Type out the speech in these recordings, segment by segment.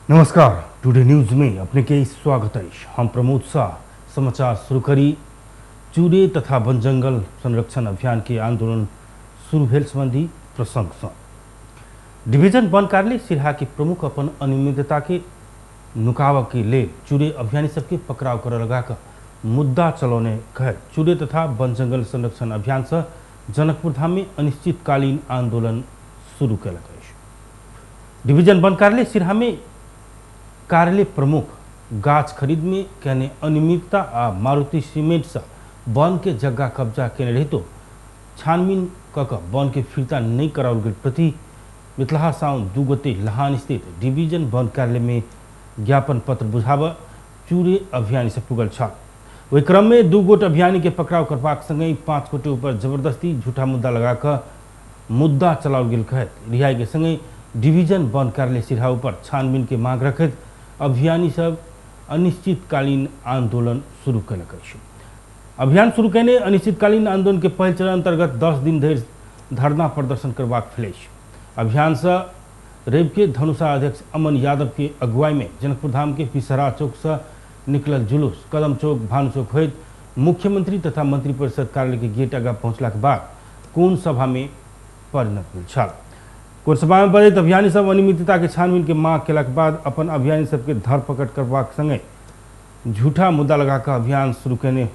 नमस्कार, today news में अपने के स्वागत है। हम प्रमोद शाह समाचार शुरू करी। चूरे तथा वन जंगल संरक्षण अभियान के आंदोलन शुरू भेल संबंधी प्रसंग से डिवीजन वन कार्यालय सिरहा के प्रमुख अपन अनियमितता के नुकाव के लिए चूरे अभियानी सबके पकड़ाव कर लगा कर मुद्दा चलौने कहे चूरे तथा वन जंगल संरक्षण अभियान से जनकपुर धाम में अनिश्चितकालीन आंदोलन शुरू कल। डिवीजन वन कार्यालय सिरहा में कार्यालय प्रमुख गाछ खरीद में कहने अनियमितता आ मारुति सीमेंट से वन के जगह कब्जा केने रही तो छानबीन कक वन के फिरता नहीं कराओल गई प्रति मिथिला साउन 2 गते लहान स्थित डिवीजन वन कार्यालय में ज्ञापन पत्र बुझाव चूरे अभियानी से पुगल छ। वही क्रम में 2 गोट अभियानी के पकड़ाव करबाक संगे 5 गोटे ऊपर जबरदस्ती झूठा मुद्दा लगाकर मुद्दा चलाओल गेल कहत रिहाई के संगे डिवीजन वन कार्यालय सिरहा ऊपर छानबीन के मांग रखत अभियानी सब अनिश्चितकालीन आंदोलन शुरू कलक। अभियान शुरू करने अनिश्चितकालीन आंदोलन के पहल चरण अंतर्गत 10 दिन धरि धरना प्रदर्शन करबाक फैलेश। अभियान से रेब के धनुषा अध्यक्ष अमन यादव के अगुवाई में जनकपुर धाम के पिसरा चौक से निकलल जुलूस कदम चौक भानु चौक होइत मुख्यमंत्री तथा मंत्रिपरिषद कार्यालय के गेट आगा पहुंचला के बाद कोन सभा में परिणत भेल छल। कोन सभा में बजैत अभियानी सब अनियमितता के छानबीन के मांग केला के बाद अपन अभियानी सबके धरपकड़ करबाक संगे झूठा मुद्दा लगाकर अभियान शुरू करने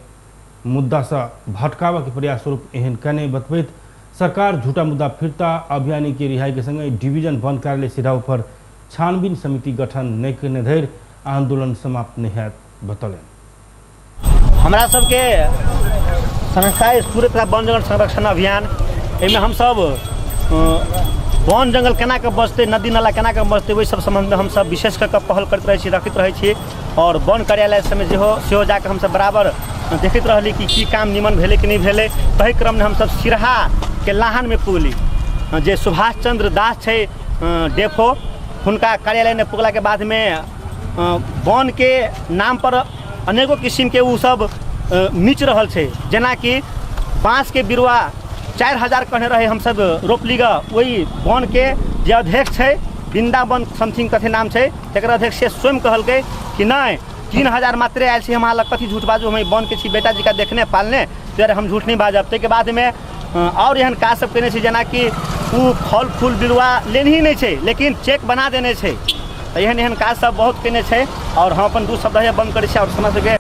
मुद्दा से भटकावा के प्रयास स्वरूप एहन कहने बतबैत सरकार झूठा मुद्दा फिरता अभियानी के रिहाई के संगे डिवीजन वन कार्यालय सिरहा पर छानबीन समिति गठन नहीं करने धरि आंदोलन समाप्त नहीं हैत बतौलन। हमरा सबके संस्था चूरे तथा वन जंगल संरक्षण अभियान एहिमे हम सब वन जंगल केना के बचते नदी नाला केना के बचते वही सब संबंध में हम सब विशेष कर पहल करते रहे रखित रहे और वन कार्यालय समय सेहो जाकर हम सब बराबर देखित रहली कि काम निमन भेले कि नहीं भेले। तही क्रम में हम सब सिरहा के लाहन में पुगली जे सुभाष चंद्र दास है डेफो हुनका कार्यालय में पुगला के बाद में वन के नाम पर अनेकों किस्म के वो सब नीच रहल छे जेना कि बाँस के बिरुआ 4000 कहने रहे हम सब रोपली ग वही वन के जे अध्यक्ष है वृंदावन समथिंग कथे नाम है तक अध्यक्ष से स्वयं कहलके कि नहीं 3000 मात्रे आयल से हमारा कथी झूठ बाजू हमें वन के छी बेटा जी का देखने पालने तो हम झूठ नहीं बाजब। के बाद में और एहन काज सब केने जना कि वो फल फूल बिरुआ लेने ही नहीं है लेकिन चेक बना देने से एहन एहन काज सब बहुत केने छे और हम अपन 2 शब्द बंद करे और समझ गए।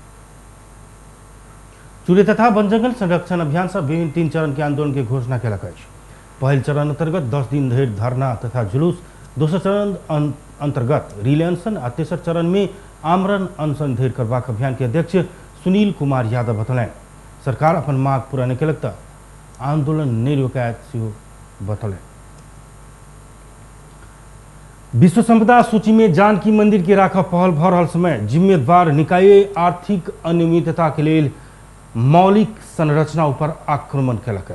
चूरे तथा वन जंगल संरक्षण अभियान से विभिन्न 3 चरण के आंदोलन की घोषणा कल। पहल चरण अंतर्गत 10 दिन धरि धरना तथा जुलूस, दूसरा चरण अंतर्गत रिले अनशन आ तेसर चरण में आमरण अनशन धरि करबाक अभियान के अध्यक्ष सुनील कुमार यादव बतौलन सरकार अपन मांग पूरा नहीं कलक त आंदोलन नहीं रोकायत सेहो बतौलन। विश्व संपदा सूची में जानकी मंदिर के राखा पहल भ रहल समय जिम्मेदार निकाय आर्थिक अनियमितता के लिए मौलिक संरचना पर आक्रमण कलक।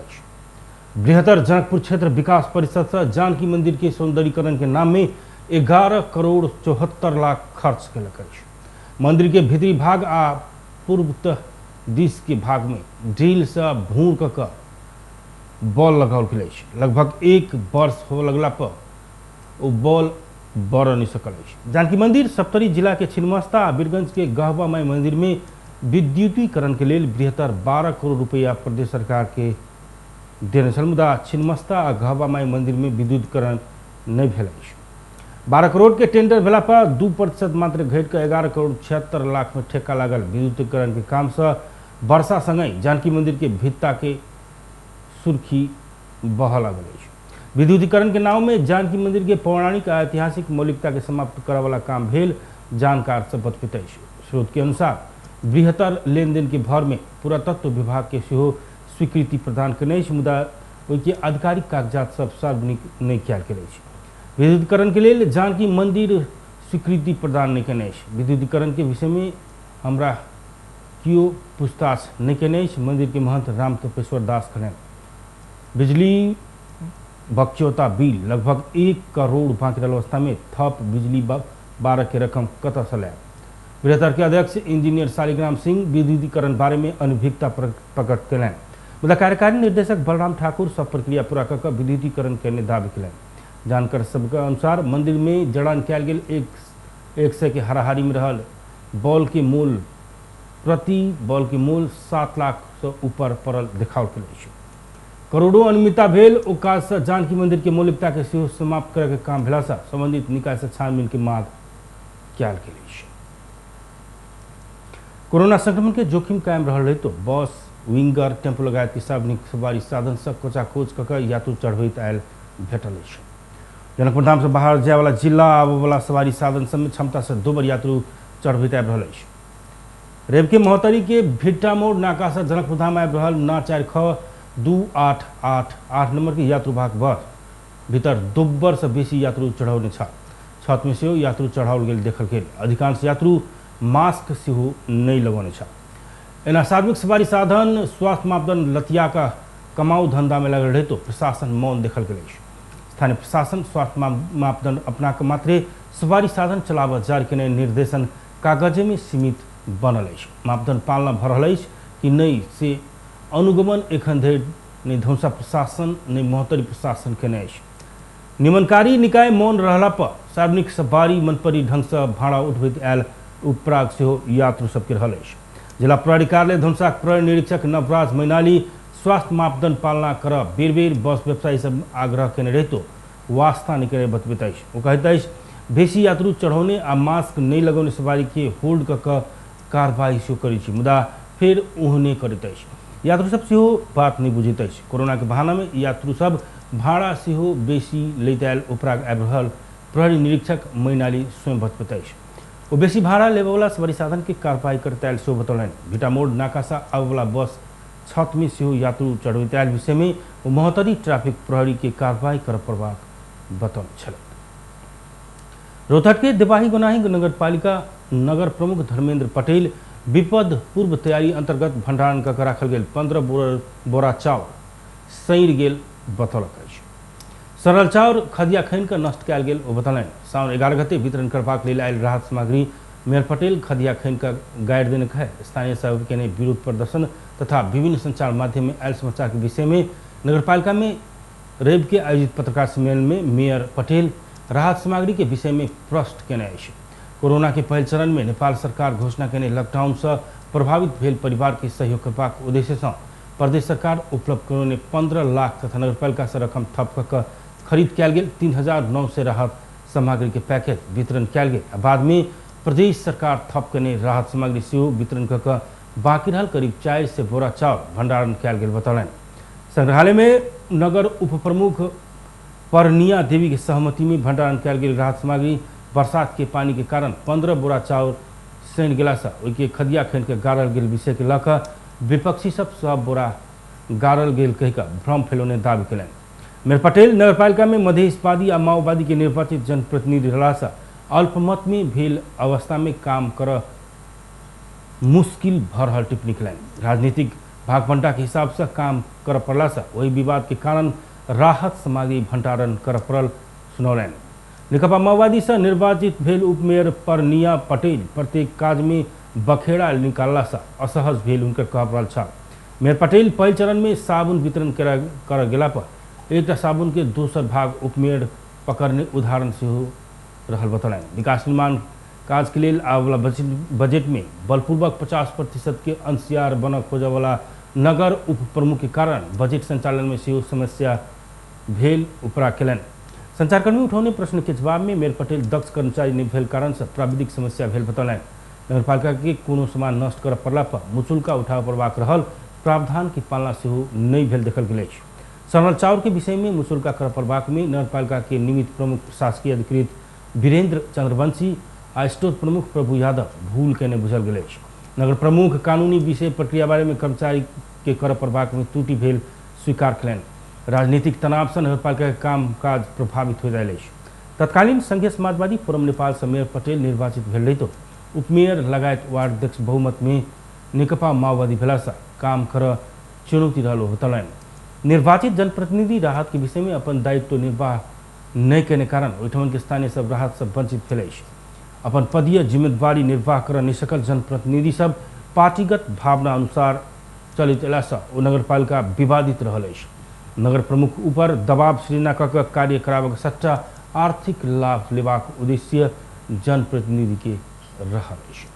बृहत्तर जनकपुर क्षेत्र विकास परिषद से जानकी मंदिर के सौंदर्यीकरण के नाम में 11 करोड़ 74 लाख खर्च कलक। मंदिर के भीतरी भाग आ पूर्व दिश के भाग में ड्रिल से भूर क बॉल लगाओल गेल। लगभग 1 वर्ष हो लगला पर वो बॉल बढ़ नहीं सकल। जानकी मंदिर सप्तरी जिला के छिन्नमस्ता आ बीरगंज के गहवा माई मंदिर में विद्युतीकरण के लिए बृहत्तर 12 करोड़ रुपया प्रदेश सरकार के देने छल, मुदा छिन्नमस्ता आ गहवा माई मंदिर में विद्युतीकरण नहीं भेल। 12 करोड़ के टेंडर भेला पर 2% मात्र घट कर 11 करोड़ 76 लाख में ठेका लागल। विद्युतीकरण के काम से वर्षा संगे जानकी मंदिर के भित्ता के सुर्खी बह लागल। विद्युतीकरण के नाम में जानकी मंदिर के पौराणिक आ ऐतिहासिक मौलिकता के समाप्त करे वाला काम भेल जानकार से बतबैत। स्रोत के अनुसार बृहत्तर लेन देन के भर में पुरातत्व विभाग के सेहो स्वीकृति प्रदान करने, मुदा उनके आधिकारिक कागजात सब सार्वजनिक नहीं किया गेल। विद्युतीकरण के लिए जानकी मंदिर स्वीकृति प्रदान नहीं करने। विद्युतीकरण के विषय में हमरा क्यों पूछताछ नहीं करने। मंदिर के महंत राम तपेश्वर दास कहने बिजली बक्योता बिल लगभग 1 करोड़ बाकी अवस्था में थप बिजली 12 के रकम कत से लाए। बृहत्तर के अध्यक्ष इंजीनियर शालिग्राम सिंह विद्युतीकरण बारे में अनभिज्ञता प्रकट कलन, मुदा कार्यकारी निर्देशक बलराम ठाकुर सब प्रक्रिया पूरा कर विद्युतीकरण करने दावी कलन। जानकर सबके अनुसार मंदिर में जड़ान कल गेल 100 के हाराहारी में रहल। प्रति बॉल के मूल 7 लाख से ऊपर पड़ल देखाओल गेल अछि। करोड़ों अनियमितता भेल ओ काज से जानकी मंदिर के मौलिकता के सेहो समाप्त करे के काम भेला से संबंधित निकाय से छानबीन के मांग कयल गेल अछि। कोरोना संक्रमण के जोखिम कायम रहल रही तो बस, विंगर, टेम्पो लगायत के सार्वजनिक सवारी साधन से कोचाकोच कऽ कऽ यात्रु चढ़बैत आयल भेटल अछि। जनकपुर से बाहर जाय वाला जिला आबय वाला सवारी साधन सब में क्षमता से 2 बार यात्रु चढ़बैत आबि रहल अछि। रेव के महोत्तरी के भिट्टा मोड़ नाका से जनकपुर धाम आबि रहल 9452888 नंबर के यात्रु वाहक बस भीतर दोब्बर से बेसी यात्रु चढ़ौने छल। छत में सेहो यात्रु चढ़ाओल गेल देखल गेल। अधिकांश यात्रु मास्क सेहो नहीं लगौने छल। एना सार्वजनिक सवारी साधन स्वास्थ्य मापदंड लतिया का कमाऊ धंधा में लगल रहे तो प्रशासन मौन देखल गेल अछि। स्थानीय प्रशासन स्वास्थ्य मापदंड अपना के मात्रे सवारी साधन चलाबऽ जारी केने निर्देशन कागजे में सीमित बनल अछि। मापदंड पालना भऽ रहल अछि कि नहीं से अनुगमन एखन धरि नहीं धौंसा प्रशासन नहीं महोत्तरी प्रशासन केने अछि। नियमनकारी निकाय मौन रहला पर सार्वजनिक सवारी मनपरी ढंग से भाड़ा उठबैत आयल उपराग सेहो यात्रु सबके रहल अछि। जिला प्रहरी कार्यालय धौंसा प्रहरी निरीक्षक नवराज मैनाली स्वास्थ्य मापदंड पालना करब बेर बेर बस व्यवसायी सब आग्रह केने रहितो वास्ता नहीं करे बतबैत अछि। ओ कहैत अछि बेसी यात्रु चढ़ौने आ मास्क नहीं लगौने सवारी के होल्ड कऽ कऽ कार्रवाई सेहो करै छी, मुदा फेर ओहने करैत अछि। यात्रु सब सेहो बात नहीं बुझैत अछि। कोरोना के बहाना में यात्रु सब भाड़ा सेहो बेसी लैत आयल उपराग आबि रहल प्रहरी निरीक्षक मैनाली स्वयं बतबैत अछि। ओ बेसी भाड़ा लेबऽ वाला सवारी साधन के कार्रवाई करैत आयल सेहो बतौलनि। भिट्टा मोड़ नाका से आबऽ वाला बस छत में सेहो यात्रु चढ़बैत आयल विषय में ओ महोत्तरी ट्रैफिक प्रहरी के कार्रवाई करऽ पड़बाक बतौने छलथि। रोहतक के देवाही गोनाही नगर पालिका नगर प्रमुख धर्मेंद्र पटेल विपद पूर्व तैयारी अंतर्गत भंडारण कऽ राखल गेल 15 बोरा चाउर सड़ि गेल बतौलक अछि। सड़ल चाउर खदिया खनि कऽ नष्ट कयल गेल ओ बतौलनि। साउन 11 गते वितरण करबाक लेल आयल राहत सामग्री मेयर पटेल खदिया खनि कऽ गाड़ि देने है। स्थानीय सब के विरोध प्रदर्शन तथा विभिन्न संचार माध्यम में आयल समाचार के विषय में नगरपालिका में रेव के आयोजित पत्रकार सम्मेलन में मेयर पटेल राहत सामग्री के विषय में प्रश्न केने अछि। कोरोना के पहल चरण में नेपाल सरकार घोषणा केने लॉकडाउन से प्रभावित भेल परिवार के सहयोग करबाक उद्देश्य से प्रदेश सरकार उपलब्ध करौने 15 लाख तथा नगरपालिका से रकम थप कऽ खरीद कयल गेल 3900 राहत सामग्री के पैकेज वितरण कयल गेल। बाद में प्रदेश सरकार थप केने राहत सामग्री सेहो वितरण कऽ बाकी रहल करीब 400 बोरा चाउर भंडारण कयल गेल बतौलनि। संग्रहालय में नगर उप प्रमुख परनिया देवी के सहमति में भंडारण कयल गेल राहत सामग्री बरसात के पानी के कारण 15 बोरा चाउर सड़ि गेला से ओहिके खदिया खनि के गाड़ल गेल विषय के लऽ कऽ विपक्षी सब बोरा गाड़ल गेल कहि कऽ भ्रम फैलौने दावी कयलनि। मेयर पटेल नगरपालिका में मधेशवादी आ माओवादी के निर्वाचित जनप्रतिनिधि रहला से अल्पमत में भेल अवस्था में काम करऽ मुश्किल भऽ रहल टिप्पणी कयलनि। राजनीतिक भागबंटा के हिसाब से काम करऽ पड़ला से वही विवाद के कारण राहत सामग्री भंडारण करऽ पड़ल सुनौलनि। निकपा माओवादी से निर्वाचित भेल उपमेयर परनिया पटेल प्रत्येक काज में बखेड़ा निकालला से असहज भेल हुनकर कहब रहल छल। मेयर पटेल पहल चरण में साबुन वितरण कर गेला पर एक साबुन के दोसर भाग उपमेयर पकड़ने उदाहरण सेहो रहल बतौलनि। विकास निर्माण काज के लेल आबऽ वाला बजट में बलपूर्वक 50% के अंशदार बनऽ खोजऽ वाला नगर उप प्रमुख के कारण बजट संचालन में सेहो समस्या भेल उपरा केलनि। संचारकर्मी उठौने प्रश्न के जवाब में मेयर पटेल दक्ष कर्मचारी नहीं भेल कारण से प्राविधिक समस्या भेल बतौलनि। नगरपालिका के कोनो सामान नष्ट करऽ पड़ला पर मुचुल्का उठाव पड़बाक रहल प्रावधान की पालना सेहो नहीं भेल देखल गेल अछि। सड़ल चाउर के विषय में मुचुल्का करऽ पड़बाक में नगरपालिका के निमित्त प्रमुख प्रशासकीय अधिकृत वीरेंद्र चंद्रवंशी आ स्टोर प्रमुख प्रभु यादव भूल केने बुझल गेल अछि। नगर प्रमुख कानूनी विषय प्रक्रिया बारे में कर्मचारी के करऽ पड़बाक में त्रुटि भेल स्वीकार कयलनि। राजनीतिक तनाव से नगरपालिका के काम काज प्रभावित हो रहल अछि। तत्कालीन संघीय समाजवादी फोरम नेपाल से मेयर पटेल निर्वाचित भेल रहितो उपमेयर लगायत वार्ड अध्यक्ष बहुमत में नेकपा माओवादी भेला से काम करऽ चुनौती रहल बतौलनि। निर्वाचित जनप्रतिनिधि राहत के विषय में अपन दायित्व निर्वाह नहीं केने कारण ओहिठमन के स्थानीय सब राहत से वंचित भेल अछि। अपन पदीय जिम्मेदारी निर्वाह करऽ नहीं सकल जनप्रतिनिधि सब पार्टीगत भावना अनुसार चलित अयला से ओ नगरपालिका विवादित रहल अछि। नगर प्रमुख ऊपर दबाव सृजना कऽ कार्य कराबक सट्टा आर्थिक लाभ लेबाक उद्देश्य जनप्रतिनिधि के रहल अछि।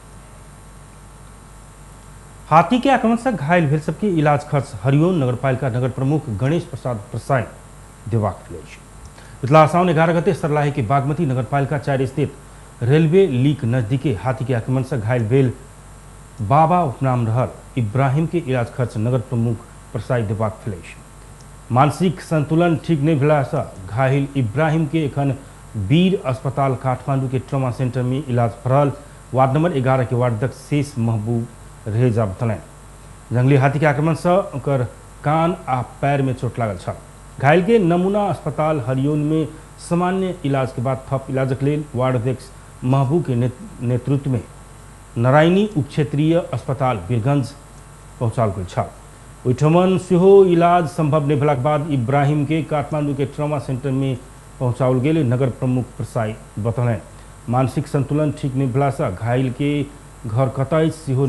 हाथी के आक्रमण से घायल भेल सबके इलाज खर्च हरिओम नगरपालिका नगर प्रमुख गणेश प्रसाद प्रसाई देबाक भेल अछि। पिछला साउन 11 गते सरलाही के बागमती नगरपालिका 4 स्थित रेलवे लीक नजदीके हाथी के आक्रमण से घायल भेल बाबा उपनाम रहल इब्राहिम के इलाज खर्च नगर प्रमुख प्रसाई देबाक भेल अछि। मानसिक संतुलन ठीक नहीं भेला से घायल इब्राहिम के एखन वीर अस्पताल काठमांडू के ट्रॉमा सेंटर में इलाज भरल वार्ड नंबर 11 के वार्ड अध्यक्ष शेष महबूब रहेजा बतलें। जंगली हाथी के आक्रमण से उनकर कान आ पैर में चोट लागल छल। घायल के नमूना अस्पताल हरिओम में सामान्य इलाज के बाद थप इलाजक लेल वार्ड अध्यक्ष महबूब के नेतृत्व में नारायणी उपक्षेत्रीय अस्पताल वीरगंज पहुँचाल गेल छल। ओहिठमन सेहो इलाज संभव नहीं भेलाक बाद इब्राहिम के काठमांडू के ट्रॉमा सेंटर में पहुँचाओल गेल नगर प्रमुख प्रसाई बतलें। मानसिक संतुलन ठीक नहीं भेला से घायल के घर कतय सेहो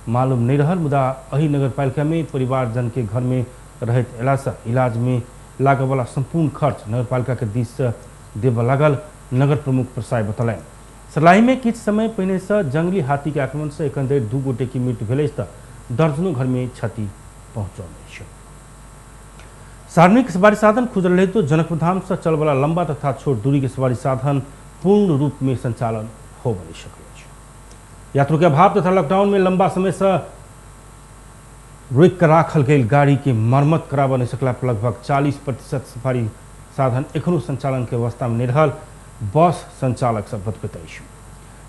मालूम नहीं रहल, मुदा अही नगरपालिका में परिवारजन के घर में रहत अयला से इलाज में लागय वाला संपूर्ण खर्च नगरपालिका के दिस से देबऽ लागल नगर प्रमुख प्रसाई बतलें। सरलाही में किछु समय पहिने से जंगली हाथी के आक्रमण से एखन धरि 2 गोटे की मृत्यु भेल अछि तऽ दर्जनों घर में क्षति पहुँचल अछि। सार्वजनिक सवारी साधन खुजल रहे तो जनकपुर धाम से चल वाला लंबा तथा छोट दूरी के सवारी साधन पूर्ण रूप में संचालन हो नहीं सकल अछि। यात्रु के अभाव तथा लॉकडाउन में लंबा समय से रोक कर राखल गई गाड़ी के मरम्मत कराबऽ नहीं सकला पर लगभग 40% सवारी साधन एखनो संचालन के अवस्था में नहीं रहल बस संचालक सब बतबैत अछि।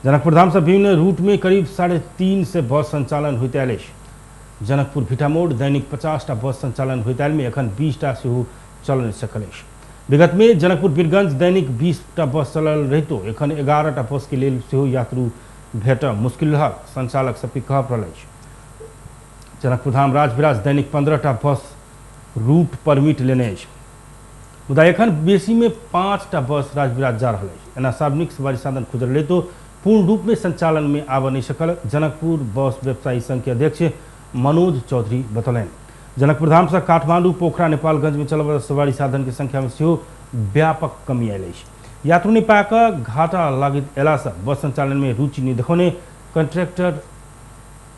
जनकपुर धाम से विभिन्न रूट में करीब 3.5 से बस संचालन होइत आयल अछि। जनकपुर भिटामोड़ दैनिक 50 टा बस संचालन होइत आयल में एखन 20 टा सेहो चल नहीं सकल अछि। विगत में जनकपुर वीरगंज दैनिक 20 टा बस चलल रहितो एखन 11 टा बस के लेल सेहो यात्रु भेटब मुश्किल रहल संचालक सबके कहब रहल अछि। जनकपुर धाम राजविराज दैनिक 15 टा बस रूट परमिट लेने अछि, मुदा एखन बेसी में 5 टा बस राजविराज जा रहल अछि। एना सार्वजनिक सवारी साधन खुजल रहे तो पूर्ण रूप में संचालन में आबऽ नहीं सकल जनकपुर बस व्यवसायी संघ के अध्यक्ष मनोज चौधरी बतलें। जनकपुर धाम से काठमांडू पोखरा नेपालगंज में चलल सवारी साधन की संख्या में सेहो व्यापक कमी आयल अछि। यात्रु नहीं पाकऽ घाटा लागैत अयला से बस संचालन में रुचि नहीं देखौने कंट्रैक्टर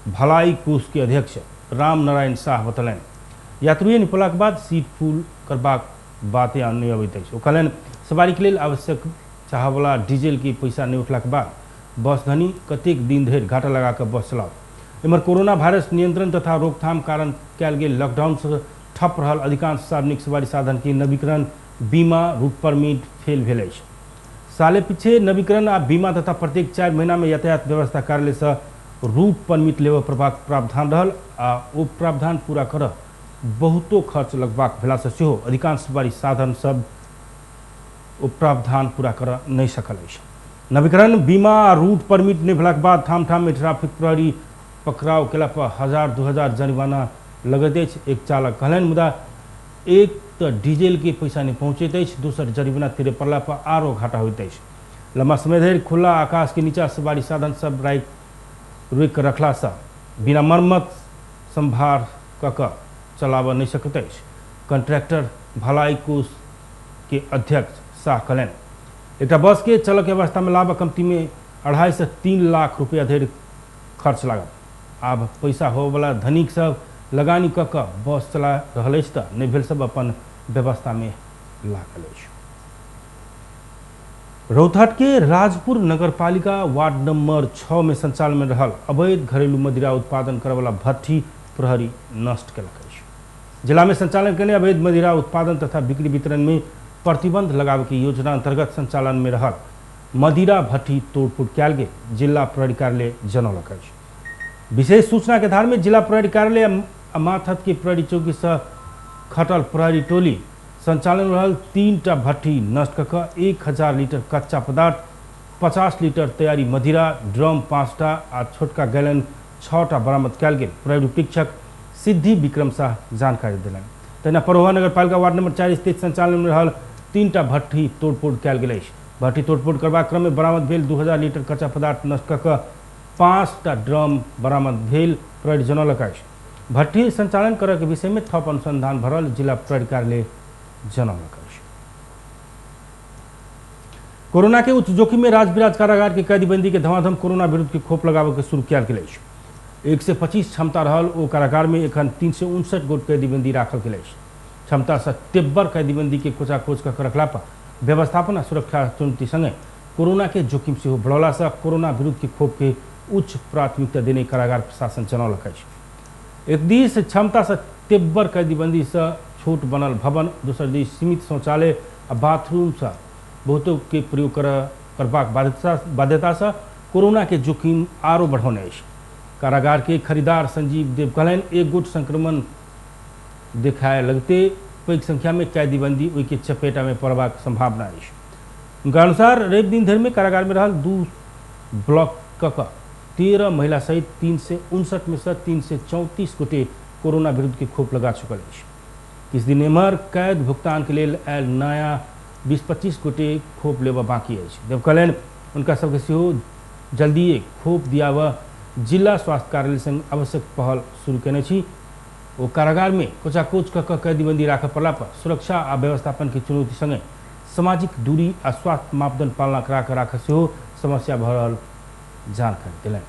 भलाई कोष के अध्यक्ष राम नारायण शाह बतलें। यात्री निपलाक बाद सीट फुल करबाक बातें नहीं अबैत अछि। ओ कहलनि सवारी के लेल आवश्यक चाहवला डीजल के पैसा नहीं उठलाक बाद बस धनी कतेक दिन धरि घाटा लगा कर बस चलाओ। एम्हर कोरोना वायरस नियंत्रण तथा रोकथाम कारण कयल गेल लॉकडाउन से ठप रहल अधिकांश सार्वजनिक सवारी साधन के नवीकरण बीमा रूट परमिट फेल भेल अछि। साले पीछे नवीकरण आ बीमा तथा प्रत्येक 4 महीना में यातायात व्यवस्था कार्यालय से रूट परमिट लेबऽ प्रावधान रहल आ ओ प्रावधान पूरा करऽ बहुतो खर्च लगबाक भेला से सेहो अधिकांश सवारी साधन सब ओ प्रावधान पूरा करऽ नहीं सकल अछि। नवीकरण बीमा आ रूट परमिट नहीं भेलाक बाद ठाम ठाम में ट्रैफिक प्रहरी पकड़ाव केला पर 1000-2000 जरिमाना लगैत अछि। एक चालक कहलनि मुदा एक तो डीजल के पैसा नहीं पहुँचैत अछि, दोसर जरिमाना तेरे पड़ला पर आरो घाटा होइत अछि। लंबा समय धरि खुला आकाश के नीचा सवारी साधन सब रोक रखला से बिना मरम्मत संभार कऽ चलाबऽ नहीं सकैत अछि। कंट्रैक्टर भलाई कोष के अध्यक्ष शाह कहलनि एक बस के चलक अवस्था में लाभ कमती में 2.5 से 3 लाख रुपया धरि खर्च लागत। आब पैसा होवला धनिक सब लगानी कऽ बस चला रहल अछि तऽ नहि भेल सब अपन व्यवस्था में लागल अछि। रौतहट के राजपुर नगरपालिका वार्ड नंबर 6 में संचालन में रहल अवैध घरेलू मदिरा उत्पादन करे वाला भट्ठी प्रहरी नष्ट कयलक अछि। जिला में संचालन करने अवैध मदिरा उत्पादन तथा बिक्री वितरण में प्रतिबंध लगावे के योजना अंतर्गत संचालन में रहल मदिरा भट्ठी तोड़फोड़ कयल गेल जिला प्रहरी कार्यालय जनौलक अछि। विशेष सूचना के आधार में जिला प्रहरी कार्यालय माथत के प्रहरी चौकी से खटल प्रहरी टोली संचालन रहल 3 टा भट्ठी नष्ट कऽ 1000 लीटर कच्चा पदार्थ, 50 लीटर तैयारी मदिरा, ड्रम 5 टा आ छोटका गैलन 6 टा बरामद कयल गेल प्रहरी उपरीक्षक सिद्धि विक्रम शाह जानकारी देलनि। तहिना परोहा नगरपालिका वार्ड नंबर 4 स्थित संचालन में रहल 3 टा भट्ठी तोड़फोड़ कयल गेल अछि। भट्ठी तोड़फोड़ करबाक क्रम में बरामद भेल 2000 लीटर कच्चा पदार्थ नष्ट कऽ 5 टा ड्रम बरामद भेल प्रहरी जनौलक अछि। भट्ठी संचालन करऽ के विषय में थप अनुसंधान भरल जिला प्रहरी कार्यालय जनौलक अछि। कोरोना के उच्च जोखिम में राजबिराज कारागार के कैदीबंदी के धमाधम कोरोना विरुद्ध के खोप लगाबे के शुरू कयल गेल अछि। 125 क्षमता रहल ओ कारागार में एखन 359 गोट कैदीबंदी राखल गेल अछि। क्षमता से तेब्बर कैदीबंदी के कोचाकोच कऽ के रखला पर व्यवस्थापन आ सुरक्षा चुनौती संगे कोरोना के जोखिम से बढ़ौला से कोरोना विरुद्ध के खोप के उच्च प्राथमिकता देने कारागार प्रशासन जनौलक अछि। एक दिस क्षमता से तेब्बर कैदीबंदी से छोट बनल भवन, दोसर दिस सीमित शौचालय आ बाथरूम से बहुतों के प्रयोग करबाक बाध्यता से कोरोना के जोखिम आरो बढ़ौने अछि। कारागार के खरीदार संजीव देव कहलन, एक गुट संक्रमण देखाए लगते पैघ संख्या में कैदीबंदी ओहि के चपेटा में पड़बाक संभावना अछि। उनका अनुसार रवि दिन धरि में कारागार में रहल 2 ब्लॉक कऽ 13 महिला सहित 359 में से 334 गोटे कोरोना विरुद्ध के खोप लगा चुकल अछि। किछु दिन एम्हर कैद भुगतान के लेल आयल नया 20-25 गोटे खोप लेबऽ बाकी अछि। देव कहलन, उनका सबके सेहो जल्दिए खोप दियाबऽ जिला स्वास्थ्य कार्यालय संग आवश्यक पहल शुरू केने छी। ओ कारागार में कोचाकोच कऽ के कैदीबंदी राखऽ पड़ला पर सुरक्षा आ व्यवस्थापन की चुनौती संगे सामाजिक दूरी आ स्वास्थ्य मापदंड पालना करा के राखऽ सेहो समस्या भऽ रहल जानकारी देलनि।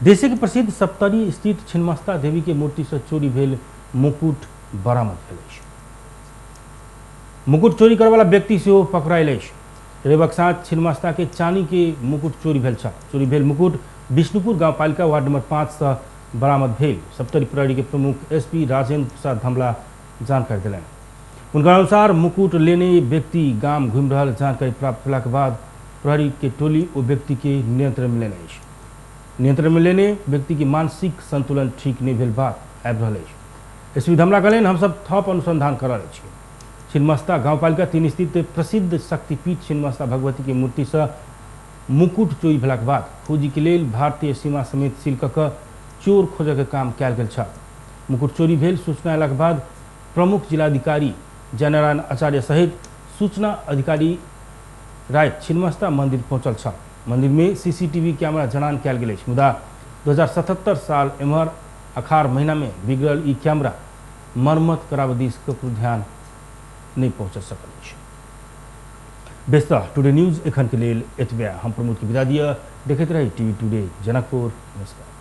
देश के प्रसिद्ध सप्तरी स्थित छिन्नमस्ता देवी के मूर्ति से चोरी भेल मुकुट बरामद भेल अछि। मुकुट चोरी करने वाला व्यक्ति से पकड़ायल अछि। रविक साँझ छिन्नमस्ता के चानी के मुकुट चोरी भेल छल। चोरी भेल मुकुट विष्णुपुर गांवपालिका वार्ड नंबर 5 से बरामद भेल सप्तरी प्रहरी के प्रमुख एसपी राजेंद्र प्रसाद धमला जानकारी दिलनि। उनका अनुसार मुकुट लेने व्यक्ति गांव घूमि रहल जानकारी प्राप्त भेला के बाद प्रहरी के टोली ओ व्यक्ति के नियंत्रण में लेने अछि। नियंत्रण में लेने व्यक्ति के मानसिक संतुलन ठीक नहीं भेल बात आबि रहल अछि। एसपी धमला कहलनि, हम सब थप अनुसंधान कर रहल छी। छिन्नमस्ता गांवपालिका 3 स्थित प्रसिद्ध शक्तिपीठ छिन्नमस्ता भगवती के मूर्ति से मुकुट चोरी भेला के बाद खोजी के लेल भारतीय सीमा समेत सील कऽ के चोर खोजऽ के काम कयल गेल छल। मुकुट चोरी भेल सूचना अयलाक बाद प्रमुख जिलाधिकारी जयनारायण आचार्य सहित सूचना अधिकारी राय छिन्नमस्ता मंदिर पहुंचल छल। मंदिर में सीसीटीवी कैमरा जड़ान कयल गेल अछि, मुदा 2077 साल एम्हर अखाड़ महीना में बिगड़ल ई कैमरा मरम्मत कराबऽ दिस ककरो ध्यान नहीं पहुंच सकल अछि। बेस्ता टुडे न्यूज एखन के लेल एतबे। हम प्रमोद के विदा दिअ। देखैत रही टीवी टुडे जनकपुर। नमस्कार।